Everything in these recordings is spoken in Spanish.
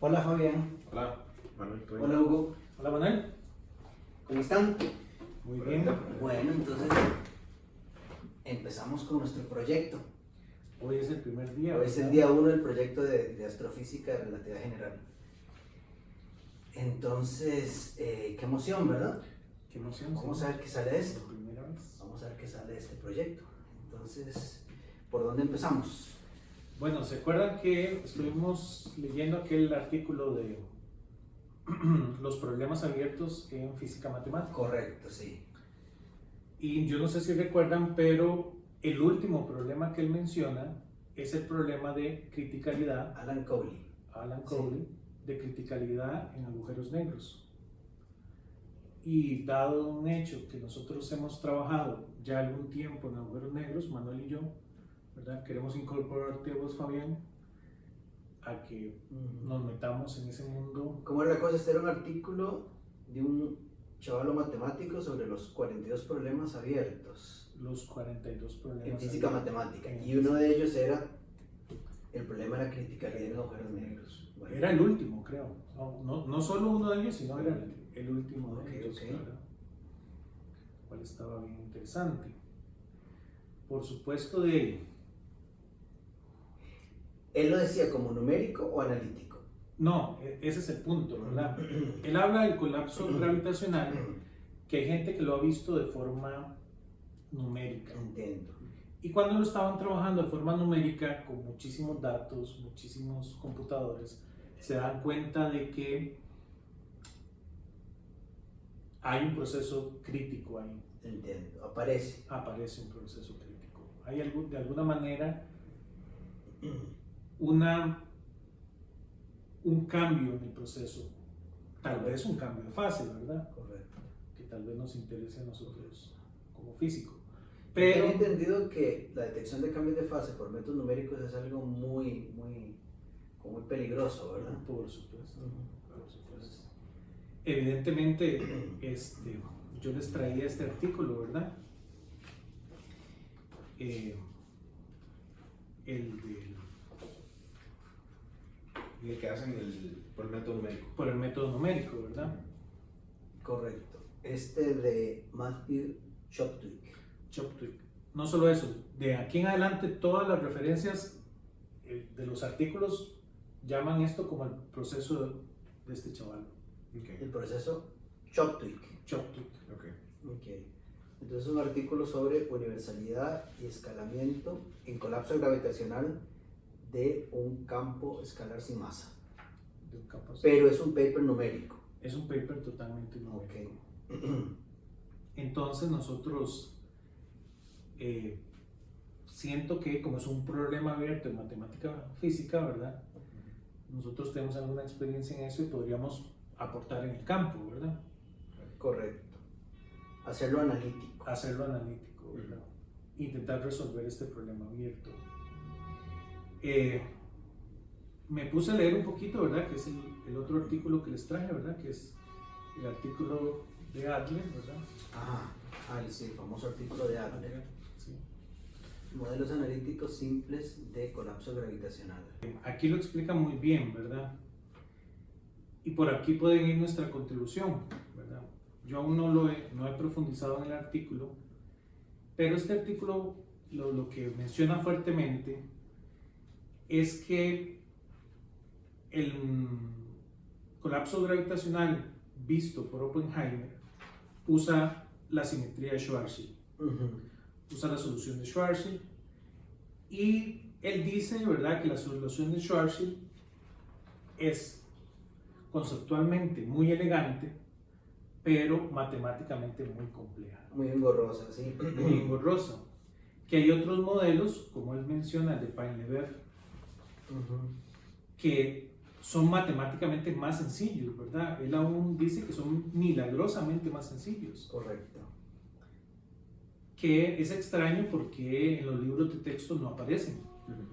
Hola Fabián. Hola, Manuel. Hola Hugo. Hola Manuel. ¿Cómo están? Muy bien. Bueno, entonces empezamos con nuestro proyecto. Hoy es el primer día. Hoy es el ¿verdad? día 1 del proyecto de astrofísica de relatividad general. Entonces, qué emoción, ¿verdad? Qué emoción. Vamos sí. a ver qué sale de esto. Por primera vez. Vamos a ver qué sale de este proyecto. Entonces, ¿por dónde empezamos? Bueno, ¿se acuerdan que estuvimos leyendo aquel artículo de los problemas abiertos en física matemática? Correcto, sí. Y yo no sé si recuerdan, pero el último problema que él menciona es el problema de criticalidad, Alan Cowley. Alan Sí. Cowley, de criticalidad en agujeros negros. Y dado un hecho que nosotros hemos trabajado ya algún tiempo en agujeros negros, Manuel y yo, ¿verdad? Queremos incorporarte a vos, Fabián, a que nos metamos en ese mundo. ¿Cómo era la cosa? Este era un artículo de un chavalo matemático sobre los 42 problemas abiertos Los 42 problemas. en física abiertos. matemática. En Y uno de ellos era el problema de la criticalidad en agujeros negros. Bueno, Era el último, creo. No solo uno de ellos, sino era el último Ok, de ellos, ok. ¿verdad? Cual estaba bien interesante. Por supuesto, ¿él lo decía como numérico o analítico? no, ese es el punto, ¿verdad? Él habla del colapso gravitacional, que hay gente que lo ha visto de forma numérica. Entiendo. Y cuando lo estaban trabajando de forma numérica, con muchísimos datos, muchísimos computadores, se dan cuenta de que hay un proceso crítico ahí. Entiendo. Aparece. Aparece un proceso crítico. Hay de alguna manera un cambio en el proceso. Tal vez un cambio de fase, ¿verdad? Correcto. Que tal vez nos interese a nosotros como físicos. Pero he Pero entendido que la detección de cambios de fase por métodos numéricos es algo muy peligroso, ¿verdad? por supuesto, por supuesto. Evidentemente, yo les traía este artículo, ¿verdad? Y el que hacen por el método numérico. Por el método numérico, ¿verdad? Correcto. Este de Matthew Choptwick. Choptwick. No solo eso, de aquí en adelante todas las referencias de los artículos llaman esto como el proceso de este chaval, El proceso Choptwick. Choptwick. Ok. Entonces un artículo sobre universalidad y escalamiento en colapso gravitacional de un campo escalar sin masa. De un campo así. Pero es un paper numérico. Es un paper totalmente numérico. Ok. Entonces nosotros siento que como es un problema abierto en matemática física, ¿verdad? Nosotros tenemos alguna experiencia en eso y podríamos aportar en el campo, ¿verdad? Correcto. Hacerlo analítico. Hacerlo analítico, ¿verdad? Intentar resolver este problema abierto. Me puse a leer un poquito, ¿verdad? Que es el otro artículo que les traje, ¿verdad? Que es el artículo de Adler, ¿verdad? Ajá. Sí, el famoso artículo de Adler. Sí. Modelos analíticos simples de colapso gravitacional. Aquí lo explica muy bien, ¿verdad? Y por aquí puede ir nuestra contribución, ¿verdad? Yo aún no he profundizado en el artículo, pero este artículo lo que menciona fuertemente es que el colapso gravitacional visto por Oppenheimer usa la simetría de Schwarzschild, usa la solución de Schwarzschild, y él dice, ¿verdad?, que la solución de Schwarzschild es conceptualmente muy elegante, pero matemáticamente muy compleja, Muy engorrosa, sí. muy engorrosa. Que hay otros modelos, como él menciona, el de Paine-Lebeuf, que son matemáticamente más sencillos, ¿verdad? Él aún dice que son milagrosamente más sencillos. Correcto. Que es extraño porque en los libros de texto no aparecen,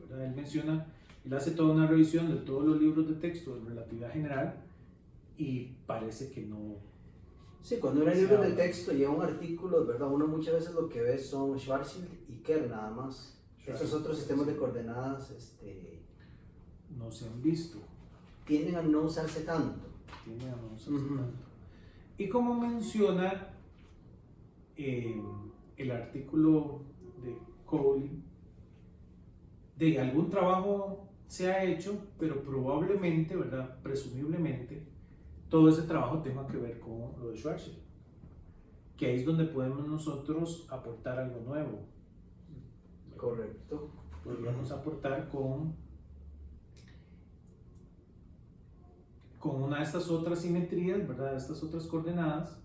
¿verdad? Él hace toda una revisión de todos los libros de texto de relatividad general y parece que no. Sí, cuando uno libros de texto lleva un artículo, ¿verdad? Uno muchas veces lo que ve son Schwarzschild y Kerr nada más. Estos otros sistemas de coordenadas, no se han visto. tienden a no usarse tanto. Tiene a no usarse tanto. Y como menciona el artículo de Cowley, de algún trabajo se ha hecho, pero probablemente, ¿verdad? Presumiblemente, todo ese trabajo tenga que ver con lo de Schwarzschild, que ahí es donde podemos nosotros aportar algo nuevo. Correcto. Podríamos aportar con una de estas otras simetrías, ¿verdad? De estas otras coordenadas,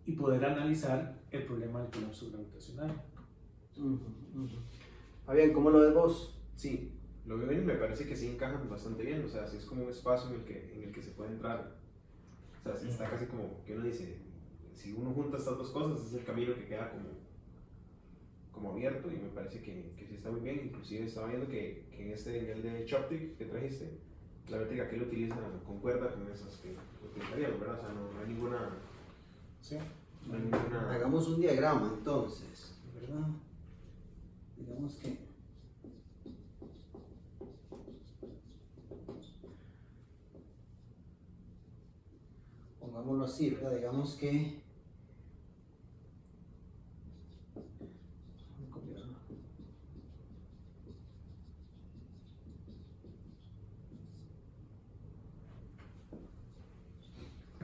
y poder analizar el problema del colapso gravitacional. Fabián, ¿cómo lo ves vos? Sí, lo veo bien y me parece que sí encajan bastante bien, o sea, sí es como un espacio en el que se puede entrar. O sea, sí está casi como que uno dice, si uno junta estas dos cosas, es el camino que queda como abierto, y me parece que sí está muy bien. Inclusive estaba viendo que en este nivel de Choptic que trajiste, la métrica que él utiliza concuerda con esas que utilizaríamos, ¿verdad? O sea, no hay ninguna... ¿Sí? No hay ninguna... Hagamos un diagrama entonces, ¿verdad? Digamos que pongámoslo así, ¿verdad? Digamos que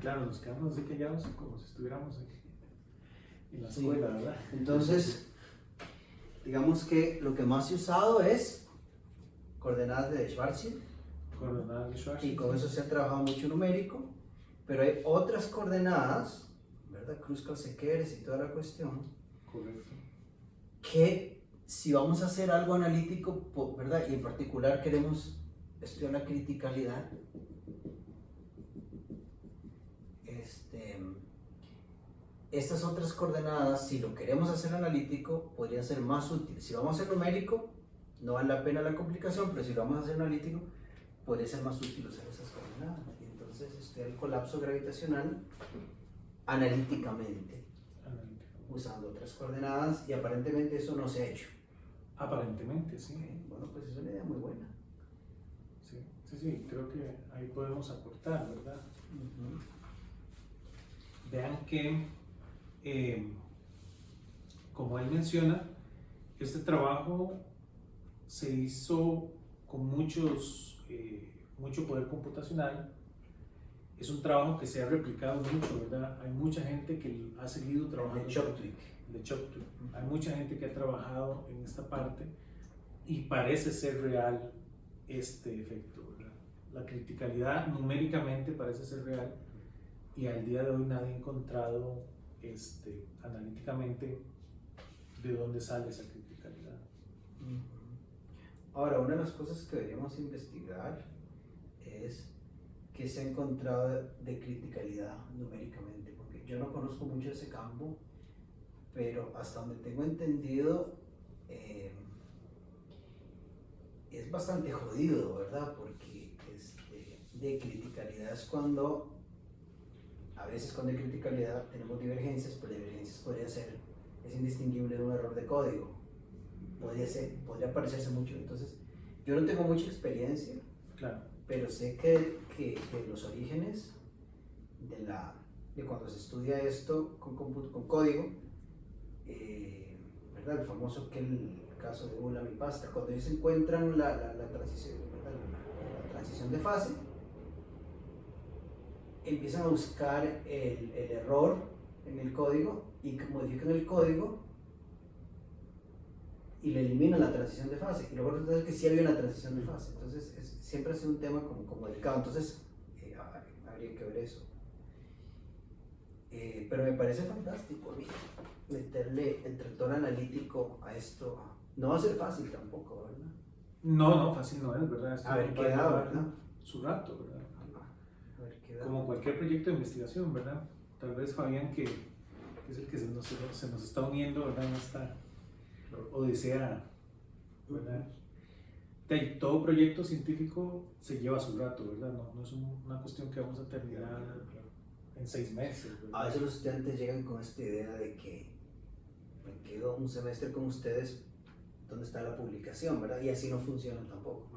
Claro, nos quedamos así callados como si estuviéramos en la sí. escuela, ¿verdad? Entonces, digamos que lo que más se ha usado es coordenadas de Schwarzschild, Coordenadas de Schwarzschild. y con eso se ha trabajado mucho numérico, pero hay otras coordenadas, ¿verdad? Kruskal-Sekeres y toda la cuestión, Correcto. que si vamos a hacer algo analítico, ¿verdad? Y en particular queremos estudiar la criticalidad, estas otras coordenadas, si lo queremos hacer analítico, podrían ser más útiles. Si vamos a hacer numérico, no vale la pena la complicación, pero si lo vamos a hacer analítico, podría ser más útil usar esas coordenadas. Y entonces estudiar el colapso gravitacional analíticamente, usando otras coordenadas, y aparentemente eso no se ha hecho. Aparentemente, sí. Okay. Bueno, pues es una idea muy buena. Sí, creo que ahí podemos aportar, ¿verdad? Vean que, como él menciona, este trabajo se hizo con mucho poder computacional. Es un trabajo que se ha replicado mucho, ¿verdad? Hay mucha gente que ha seguido trabajando. De Choptic. Hay mucha gente que ha trabajado en esta parte y parece ser real este efecto, ¿verdad? La criticalidad numéricamente parece ser real, y al día de hoy nadie ha encontrado analíticamente de dónde sale esa criticalidad. Ahora, una de las cosas que deberíamos investigar es qué se ha encontrado de criticalidad numéricamente, porque yo no conozco mucho ese campo, pero hasta donde tengo entendido es bastante jodido, ¿verdad? Porque de criticalidad es cuando, a veces cuando hay criticalidad tenemos divergencias, pero divergencias podría ser, es indistinguible de un error de código, podría parecerse mucho. Entonces, yo no tengo mucha experiencia, Claro. pero sé que los orígenes de cuando se estudia esto con código, ¿verdad? El famoso caso de Ulam y Pasta, cuando ellos encuentran la transición, ¿verdad? La transición de fase, empiezan a buscar el error en el código y modifican el código y le eliminan la transición de fase, y luego resulta que sí había una transición de fase. Entonces siempre ha sido un tema como delicado. Entonces habría que ver eso, pero me parece fantástico meterle el tractor analítico a esto. No va a ser fácil tampoco, ¿verdad? No, fácil no es, ¿verdad? A ver qué da, ¿verdad? Su rato, ¿verdad? A ver qué da. Como cualquier proyecto de investigación, ¿verdad? Tal vez Fabián, que es el que se nos está uniendo, ¿verdad? En esta odisea, ¿verdad? Todo proyecto científico se lleva su rato, ¿verdad? No es una cuestión que vamos a terminar en 6 meses, ¿verdad? A veces los estudiantes llegan con esta idea de que me quedo un semestre con ustedes, ¿dónde está la publicación, verdad? Y así no funciona tampoco.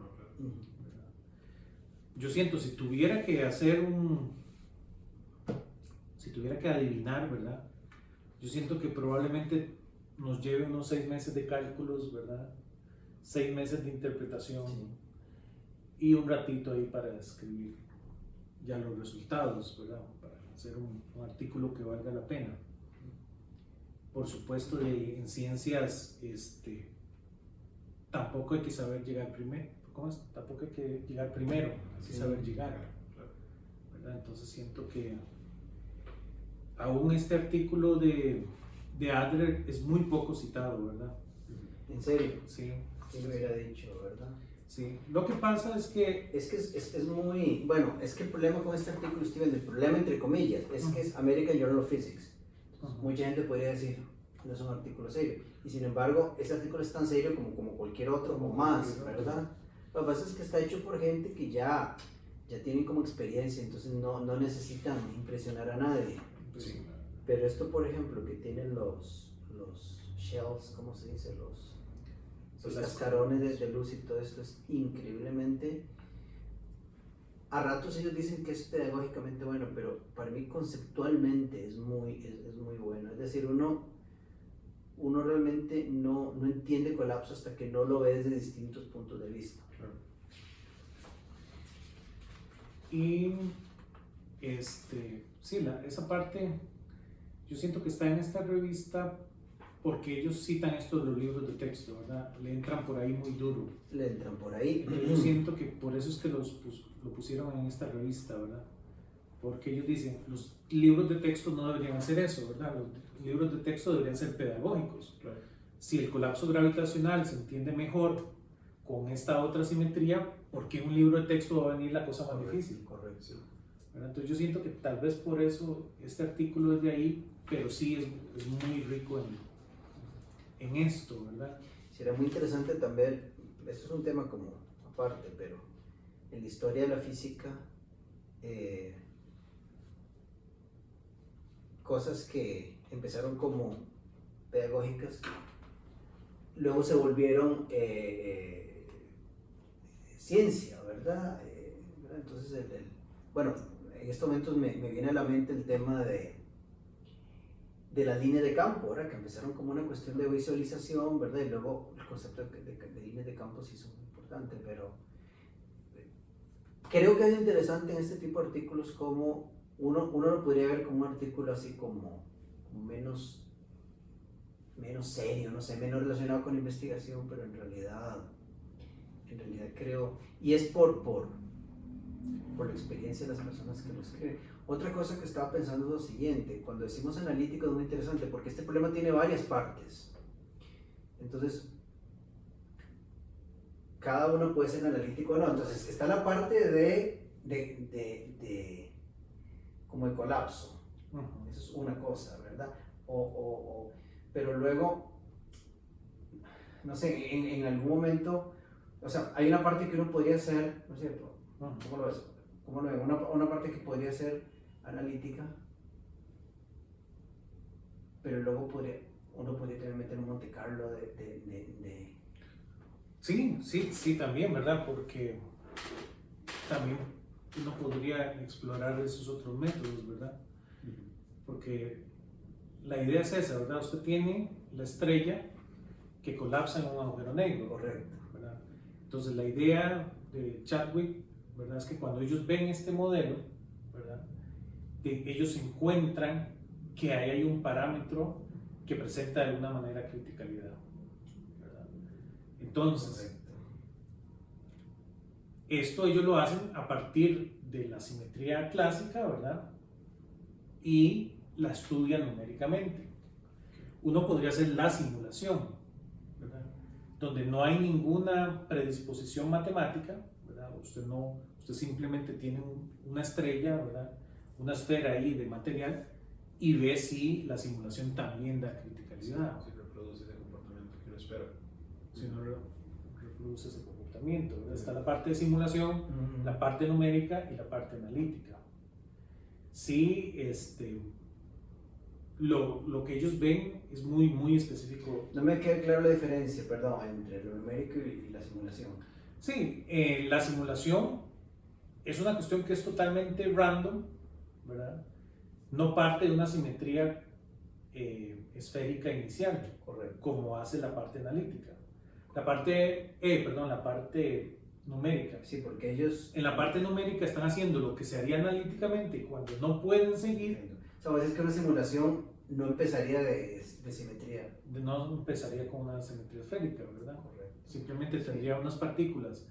yo siento, si tuviera que hacer si tuviera que adivinar, ¿verdad? Yo siento que probablemente nos lleve unos 6 meses de cálculos, ¿verdad? 6 meses de interpretación Sí. y un ratito ahí para escribir ya los resultados, ¿verdad? Para hacer un artículo que valga la pena. Por supuesto, en ciencias, tampoco hay que saber llegar primero. ¿Cómo es? Tampoco hay que llegar primero, hay que saber llegar. ¿Verdad? Entonces siento que aún este artículo de Adler es muy poco citado, ¿verdad? ¿En serio? Sí. ¿Quién me hubiera dicho, verdad? Sí. Lo que pasa es que... Es muy... Bueno, es que el problema con este artículo, Steven, el problema entre comillas, es que es American Journal of Physics. Mucha gente podría decir, no es un artículo serio. Y sin embargo, ese artículo es tan serio como cualquier otro o más, ¿verdad? Lo que pasa es que está hecho por gente que ya tienen como experiencia, entonces no necesitan impresionar a nadie. Sí. Pero esto, por ejemplo, que tienen los shells, ¿cómo se dice? Los cascarones de luz y todo esto es increíblemente... A ratos ellos dicen que es pedagógicamente bueno, pero para mí conceptualmente es muy bueno. Es decir, uno realmente no entiende colapso hasta que no lo ve desde distintos puntos de vista. Claro. Y sí, esa parte yo siento que está en esta revista porque ellos citan esto de los libros de texto, ¿verdad? Le entran por ahí muy duro. Le entran por ahí. Yo siento que por eso es que lo pusieron en esta revista, ¿verdad? Porque ellos dicen, los libros de texto no deberían hacer eso, ¿verdad? Los libros de texto deberían ser pedagógicos. Claro. Si el colapso gravitacional se entiende mejor con esta otra simetría, ¿por qué un libro de texto va a venir la cosa más difícil? Correcto. Sí. ¿Verdad? Entonces yo siento que tal vez por eso este artículo es de ahí, pero sí es muy rico en esto, ¿verdad? Será muy interesante también, esto es un tema como aparte, pero en la historia de la física, cosas que empezaron como pedagógicas, luego se volvieron ciencia, ¿verdad? Entonces, bueno, en estos momentos me viene a la mente el tema de las líneas de campo, ¿verdad? Que empezaron como una cuestión de visualización, ¿verdad? Y luego el concepto de líneas de campo sí son muy importantes, pero creo que es interesante en este tipo de artículos como uno lo podría ver como un artículo así como menos serio, no sé, menos relacionado con investigación, pero en realidad creo, y es por la experiencia de las personas que lo escriben. Otra cosa que estaba pensando es lo siguiente, cuando decimos analítico es muy interesante porque este problema tiene varias partes. Entonces, cada uno puede ser analítico o no. Entonces, está la parte como el colapso. Eso es una cosa, ¿verdad? Pero luego, no sé, en algún momento, o sea, hay una parte que uno podría hacer, ¿no es cierto? ¿Cómo lo ves? ¿Cómo lo ves? Una parte que podría ser analítica, pero luego uno podría también meter un Monte Carlo de... Sí, también, ¿verdad? Porque también uno podría explorar esos otros métodos, ¿verdad? Porque la idea es esa, ¿verdad? Usted tiene la estrella que colapsa en un agujero negro. Correcto. ¿Verdad? Entonces la idea de Chadwick, ¿verdad? Es que cuando ellos ven este modelo, ¿verdad? Ellos encuentran que ahí hay un parámetro que presenta de alguna manera criticalidad, ¿verdad? Entonces, Correcto. Esto ellos lo hacen a partir de la simetría clásica, ¿verdad? Y la estudian numéricamente. Uno podría hacer la simulación, ¿verdad? Donde no hay ninguna predisposición matemática, ¿verdad? Usted simplemente tiene una estrella, ¿verdad? Una esfera ahí de material y ve si la simulación también da criticalidad. Si reproduce ese comportamiento que uno espera. Si no reproduce ese comportamiento, ¿verdad? Está la parte de simulación, la parte numérica y la parte analítica. Sí, lo que ellos ven es muy específico. No me queda claro la diferencia, perdón, entre lo numérico y la simulación. Sí, la simulación es una cuestión que es totalmente random, ¿verdad? No parte de una simetría esférica inicial, Correcto. como hace la parte analítica. La parte numérica. Sí, porque ellos... En la parte numérica están haciendo lo que se haría analíticamente cuando no pueden seguir. O sea, a veces que una simulación no empezaría de simetría. No empezaría con una simetría esférica, ¿verdad? Correcto. Simplemente tendría unas partículas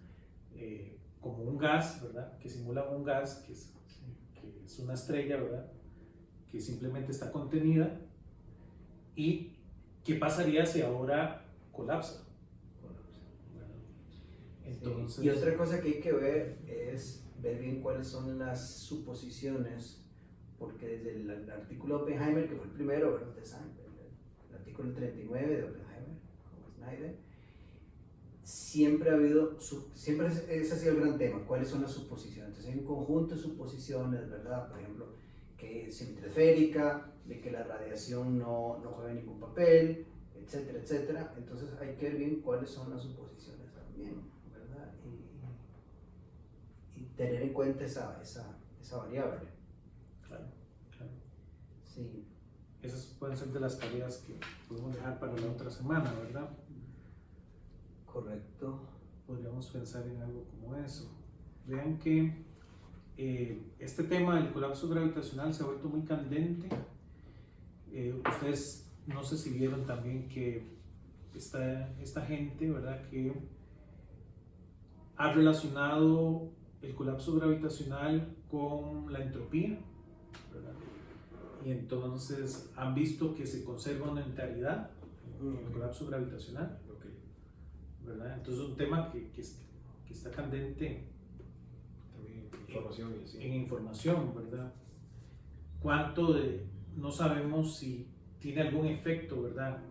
como un gas, ¿verdad? Que simula un gas que es una estrella, ¿verdad? Que simplemente está contenida. ¿Y qué pasaría si ahora colapsa? ¿Verdad? Entonces, Sí. Y otra cosa que hay que ver es ver bien cuáles son las suposiciones, porque desde el artículo de Oppenheimer, que fue el primero, ¿verdad? Ustedes saben, el artículo 39 de Oppenheimer, como Snyder, siempre ha habido, siempre ese ha sido el gran tema, cuáles son las suposiciones. Entonces hay un conjunto de suposiciones, ¿verdad? Por ejemplo, que es simetría esférica, de que la radiación no juega ningún papel, etcétera, etcétera. Entonces hay que ver bien cuáles son las suposiciones también, ¿verdad? Y tener en cuenta esa variable. claro. Sí. Esas pueden ser de las tareas que podemos dejar para la otra semana, ¿verdad? Correcto. Podríamos pensar en algo como eso. Vean que este tema del colapso gravitacional se ha vuelto muy candente. Ustedes no sé si vieron también que esta gente, ¿verdad?, que ha relacionado el colapso gravitacional con la entropía, ¿verdad? Y entonces han visto que se conserva una enteridad en el colapso gravitacional, ¿verdad? Entonces es un tema que está candente También información y así. en información, ¿verdad? No sabemos si tiene algún efecto, ¿verdad?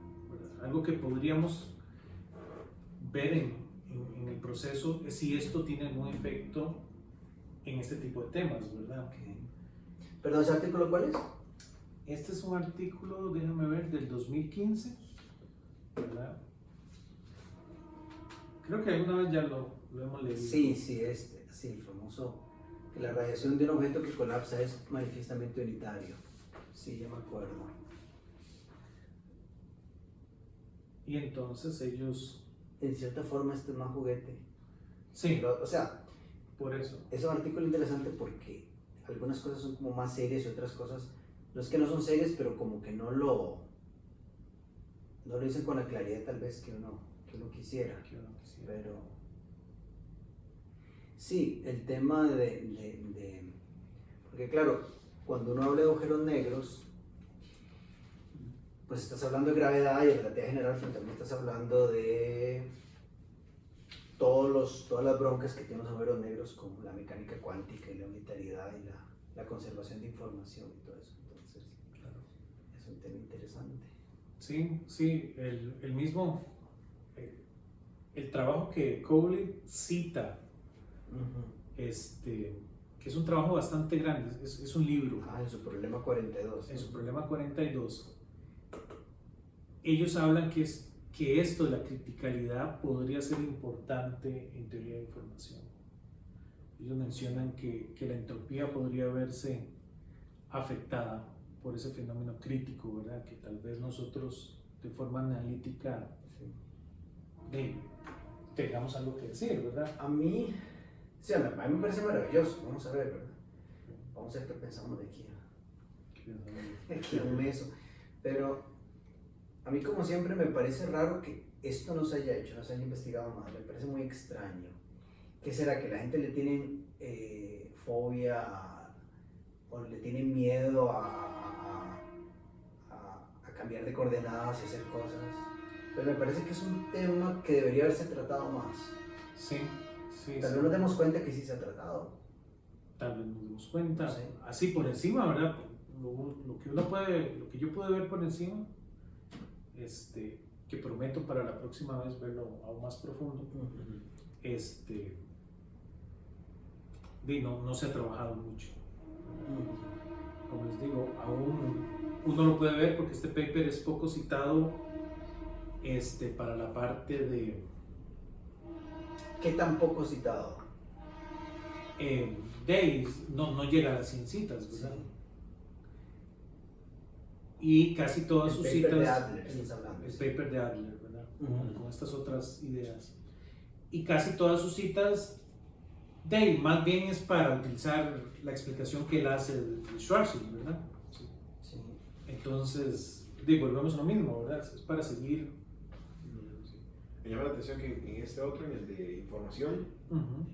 Algo que podríamos ver en el proceso es si esto tiene algún efecto en este tipo de temas, ¿verdad? Okay. Perdón, ¿ese artículo cuál es? Este es un artículo, déjame ver, del 2015, ¿verdad? Creo que alguna vez ya lo hemos leído. Sí, el famoso, que la radiación de un objeto que colapsa es manifiestamente unitario. Sí, ya me acuerdo. Y entonces ellos... En cierta forma este es más juguete. Sí, Pero, o sea, por eso. es un artículo interesante porque algunas cosas son como más serias y otras cosas, no es que no son serias, pero como que no lo dicen con la claridad tal vez que uno quisiera. Pero sí, el tema porque claro, cuando uno habla de agujeros negros, pues estás hablando de gravedad y de relatividad general, pero también estás hablando de todas las broncas que tienen los agujeros negros, como la mecánica cuántica y la unitariedad y la conservación de información y todo eso. Entonces, Claro. es un tema interesante. Sí, el mismo, el trabajo que Cowley cita, que es un trabajo bastante grande, es un libro. En su problema 42. En su problema 42, ellos hablan que esto de la criticalidad podría ser importante en teoría de información. Ellos mencionan que la entropía podría verse afectada por ese fenómeno crítico, ¿verdad? Que tal vez nosotros de forma analítica tengamos algo que decir, ¿verdad? A mí me parece maravilloso. Vamos a ver, ¿verdad? Vamos a ver qué pensamos de aquí a un mes. Pero a mí, como siempre, me parece raro que esto no se haya hecho, no se haya investigado más. Me parece muy extraño. ¿Qué será? ¿Que la gente le tienen fobia o le tienen miedo a cambiar de coordenadas y hacer cosas? Pero me parece que es un tema que debería haberse tratado más. Sí. Tal vez nos demos cuenta que sí se ha tratado. Tal vez nos demos cuenta, Sí. así por encima, ¿verdad? Lo que yo pude ver por encima, que prometo para la próxima vez verlo aún más profundo, no se ha trabajado mucho. Como les digo, aún uno lo puede ver porque este paper es poco citado para la parte de... ¿Qué tan poco citado? no llega a las 100 citas, ¿verdad? Sí. Y casi todas El sus paper citas, de Adler, estás hablando, el sí. paper de Adler, ¿verdad? Ujú. Con estas otras ideas. Y casi todas sus citas, más bien es para utilizar la explicación que él hace de Schwarzschild, ¿verdad? Sí. Entonces, volvemos a lo mismo, ¿verdad? Es para seguir. Sí. Me llama la atención que en este otro, en el de información,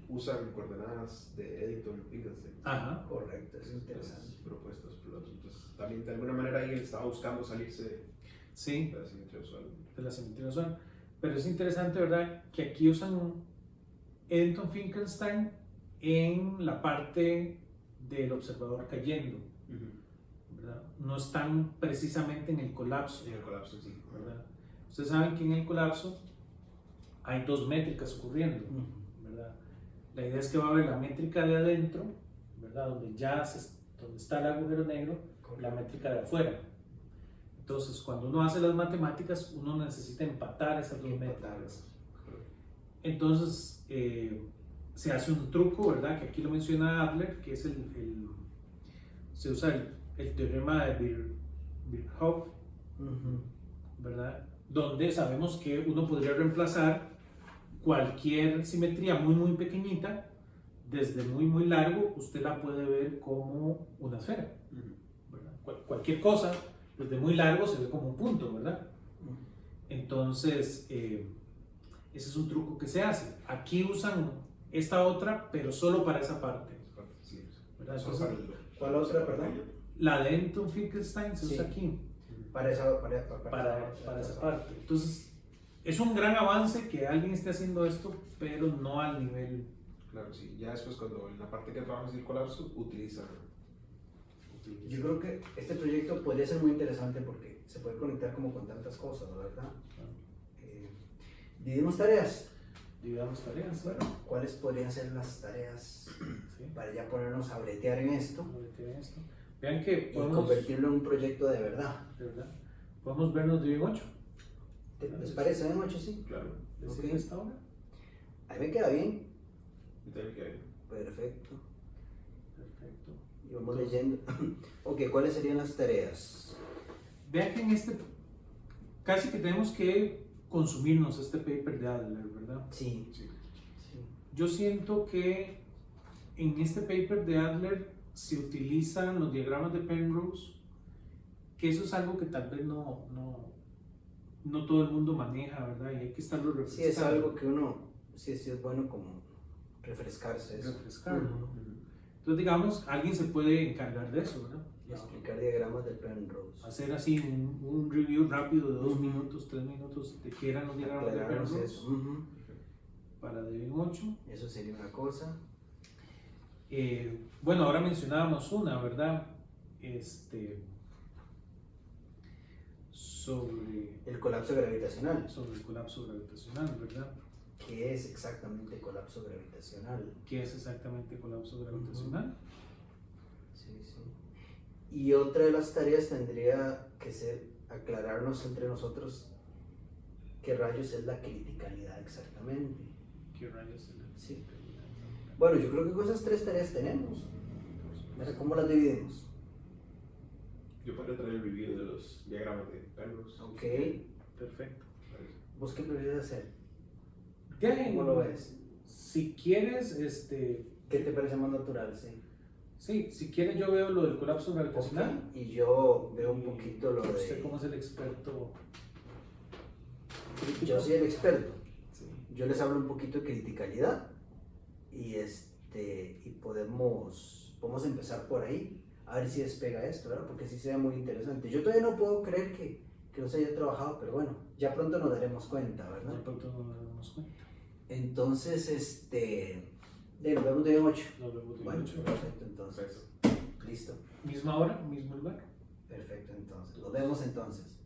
usan coordenadas de Eddington Finkelstein. Ajá. Correcto, es interesante. Propuestos pilotos. Entonces, también de alguna manera ahí él estaba buscando salirse Sí, de la simetría usual. de la simetría usual. Pero es interesante, ¿verdad? Que aquí usan Eddington Finkelstein en la parte del observador cayendo, ¿verdad? No están precisamente en el colapso, En el colapso, sí. ¿verdad? Ustedes saben que en el colapso hay dos métricas ocurriendo, ¿verdad? La idea es que va a haber la métrica de adentro, ¿verdad? Donde está el agujero negro, la métrica de afuera. Entonces, cuando uno hace las matemáticas, uno necesita empatar esas dos métricas. Entonces, se hace un truco, ¿verdad? Que aquí lo menciona Adler, que es se usa el teorema de Birkhoff, ¿verdad? Donde sabemos que uno podría reemplazar cualquier simetría muy pequeñita, desde muy largo, usted la puede ver como una esfera, ¿verdad? Cualquier cosa, desde muy largo se ve como un punto, ¿verdad? Entonces, ese es un truco que se hace. Aquí usan esta otra, pero solo para esa parte, ¿verdad? Entonces, ¿cuál otra, perdón? la de Eddington Finkelstein se usa aquí. Para esa parte. Entonces, es un gran avance que alguien esté haciendo esto, pero no al nivel. Claro, sí. Ya después, cuando en la parte que trabajamos del colapso, utiliza. Yo creo que este proyecto podría ser muy interesante porque se puede conectar como con tantas cosas, ¿verdad? Dividimos tareas. Digamos tareas. Bueno, ¿cuáles podrían ser las tareas Sí. para ya ponernos a bretear en esto Vean que y podemos, convertirlo en un proyecto de verdad? ¿verdad? Podemos vernos de hoy en 8. ¿Les parece? ¿En 8? Sí. Claro. ¿Les Ok. sirve esta hora? A mí me queda bien. Y también que Perfecto. Perfecto. Y vamos Entonces, leyendo. Ok, ¿cuáles serían las tareas? Vean que en casi que tenemos que consumirnos este paper de Adler, ¿verdad? Sí. sí. Sí. Yo siento que en este paper de Adler se utilizan los diagramas de Penrose, que eso es algo que tal vez no todo el mundo maneja, ¿verdad? Y hay que estarlo Sí, refrescando. es algo que uno, sí es bueno como refrescarse eso. Refrescarlo. Ujú. Entonces, digamos, alguien se puede encargar de eso, ¿verdad? Y explicar diagramas de Penrose. Hacer así un review rápido de 2 Ujú. minutos, 3 minutos de qué eran los diagramas de Aclararnos Penrose eso. Ujú. para Devin 8. Eso sería una cosa. Bueno, ahora mencionábamos una, ¿verdad? Sobre El colapso gravitacional. el colapso gravitacional, ¿verdad? ¿Qué es exactamente colapso gravitacional? ¿Qué es exactamente colapso gravitacional? Sí, sí. Y otra de las tareas tendría que ser aclararnos entre nosotros qué rayos es la criticalidad exactamente. ¿Qué rayos es la Sí. criticalidad? Bueno, yo creo que con esas 3 tareas tenemos. Ahora, ¿cómo las dividimos? Yo podría traer el review de los diagramas de Penrose. Ok. Perfecto. ¿Vos qué prefieres hacer? Ya, ¿Cómo lo ves? Si quieres, ¿Qué te parece más natural? Sí. sí, si quieres yo veo lo del colapso gravitacional. Ok, y yo veo un Y poquito lo Usted de... como es el experto. Yo soy el experto. Sí. Yo les hablo un poquito de criticalidad y y podemos empezar por ahí a ver si despega esto, ¿verdad? Porque sí se ve muy interesante. Yo todavía no puedo creer que no se haya trabajado, pero bueno, ya pronto nos daremos cuenta, ¿verdad? De pronto no nos damos cuenta. Entonces, nos vemos de 8. Nos vemos de Bueno, 8. perfecto, entonces. Perfecto. Listo. Misma hora, mismo lugar. Perfecto, entonces. Nos vemos entonces.